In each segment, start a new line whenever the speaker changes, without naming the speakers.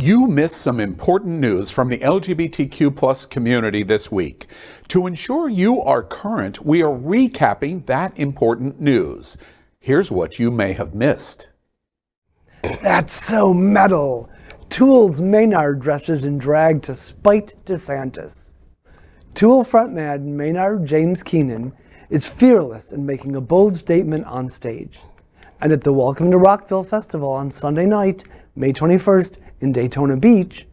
You missed some important news from the LGBTQ plus community this week. To ensure you are current, we are recapping that important news. Here's what you may have missed.
That's so metal. Tool's Maynard dresses in drag to spite DeSantis. Tool frontman Maynard James Keenan is fearless in making a bold statement on stage. And at the Welcome to Rockville Festival on Sunday night, May 21st, in Daytona Beach,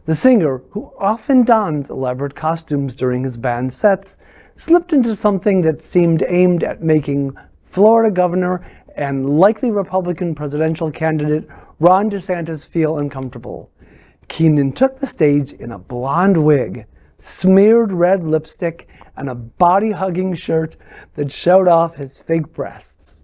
the singer, who often dons elaborate costumes during his band sets, slipped into something that seemed aimed at making Florida Governor and likely Republican presidential candidate Ron DeSantis feel uncomfortable. Keenan took the stage in a blonde wig, smeared red lipstick, and a body-hugging shirt that showed off his fake breasts.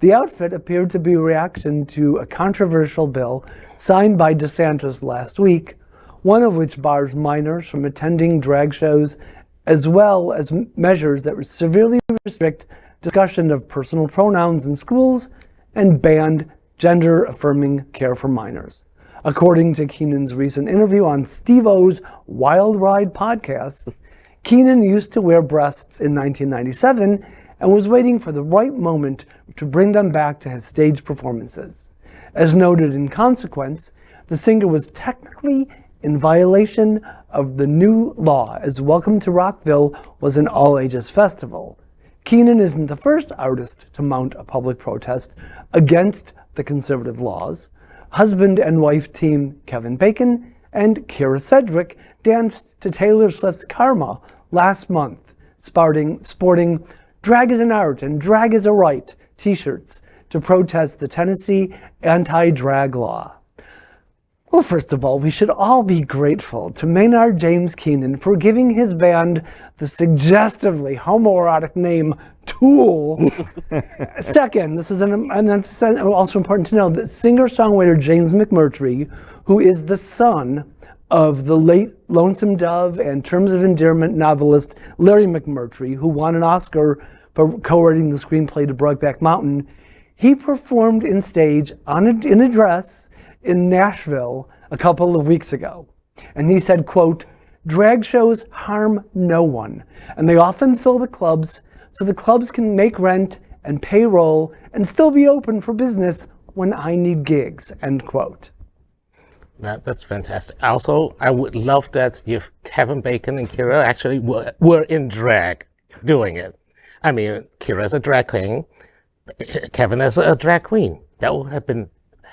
The outfit appeared to be a reaction to a controversial bill signed by DeSantis last week, one of which bars minors from attending drag shows, as well as measures that severely restrict discussion of personal pronouns in schools and banned gender-affirming care for minors. According to Keenan's recent interview on Steve-O's Wild Ride podcast, Keenan used to wear breasts in 1997 and was waiting for the right moment to bring them back to his stage performances. As noted in Consequence, the singer was technically in violation of the new law, as Welcome to Rockville was an all-ages festival. Keenan isn't the first artist to mount a public protest against the conservative laws. Husband and wife team Kevin Bacon and Kyra Sedgwick danced to Taylor Swift's Karma last month, sporting "Drag is an art and drag is a right" t-shirts to protest the Tennessee anti-drag law. Well, first of all, we should all be grateful to Maynard James Keenan for giving his band the suggestively homoerotic name Tool. Second, and that's also important to know that singer-songwriter James McMurtry, who is the son of the late Lonesome Dove and Terms of Endearment novelist Larry McMurtry, who won an Oscar for co-writing the screenplay to Brokeback Mountain, he performed in stage in a dress in Nashville a couple of weeks ago. And he said, quote, "Drag shows harm no one, and they often fill the clubs so the clubs can make rent and payroll and still be open for business when I need gigs," end quote.
That's fantastic. Also, I would love that if Kevin Bacon and Kyra actually were in drag doing it. I mean, Kyra's a drag queen, Kevin is a drag queen. That would have been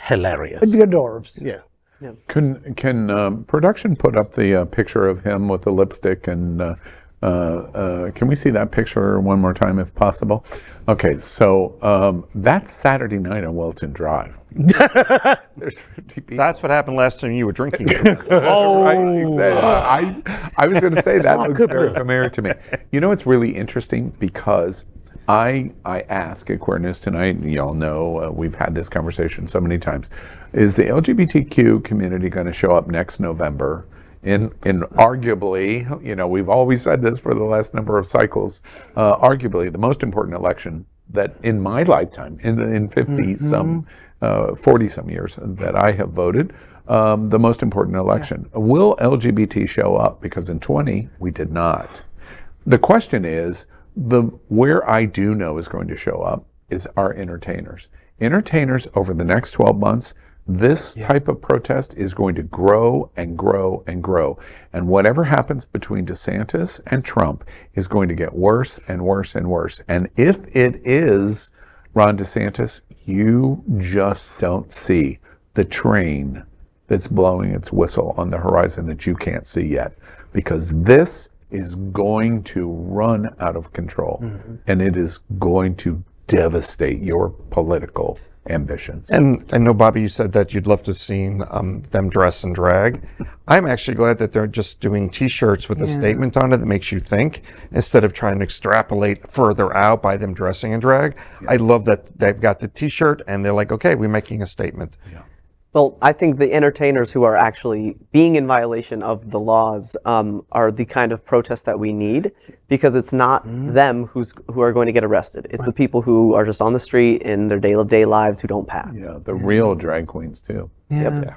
hilarious.
It'd be adorbs.
Yeah.
Yeah.
Can production put up the picture of him with the lipstick and can we see that picture one more time if possible? Okay, so that's Saturday night on Wilton Drive. There's 50 people.
That's what happened last time you were drinking.
Oh, right, exactly. I was going to say that looks very familiar to me. You know, it's really interesting because I ask at Queerness Tonight, and y'all know we've had this conversation so many times, is the LGBTQ community going to show up next November in arguably, you know, we've always said this for the last number of cycles, arguably the most important election that in my lifetime, in 50 some, 40 some years that I have voted, the most important election. Yeah. Will LGBT show up? Because in 20, we did not. The question is, where I do know is going to show up is our entertainers. Entertainers over the next 12 months, this type of protest is going to grow and grow and grow. And whatever happens between DeSantis and Trump is going to get worse and worse and worse. And if it is Ron DeSantis, you just don't see the train that's blowing its whistle on the horizon that you can't see yet. Because this is going to run out of control. And it is going to devastate your political ambitions.
And I know, Bobby, you said that you'd love to have seen them dress in drag. I'm actually glad that they're just doing T-shirts with a statement on it that makes you think, instead of trying to extrapolate further out by them dressing in drag. I love that they've got the T-shirt and they're like, okay, we're making a statement.
Well, I think the entertainers who are actually being in violation of the laws are the kind of protest that we need, because it's not them who are going to get arrested. It's the people who are just on the street in their day-to-day lives who don't pass.
Yeah, the real drag queens too.
Yeah.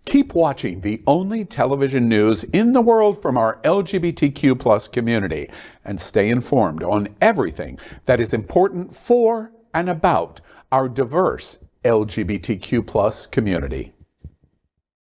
Keep watching the only television news in the world from our LGBTQ plus community and stay informed on everything that is important for and about our diverse LGBTQ plus community.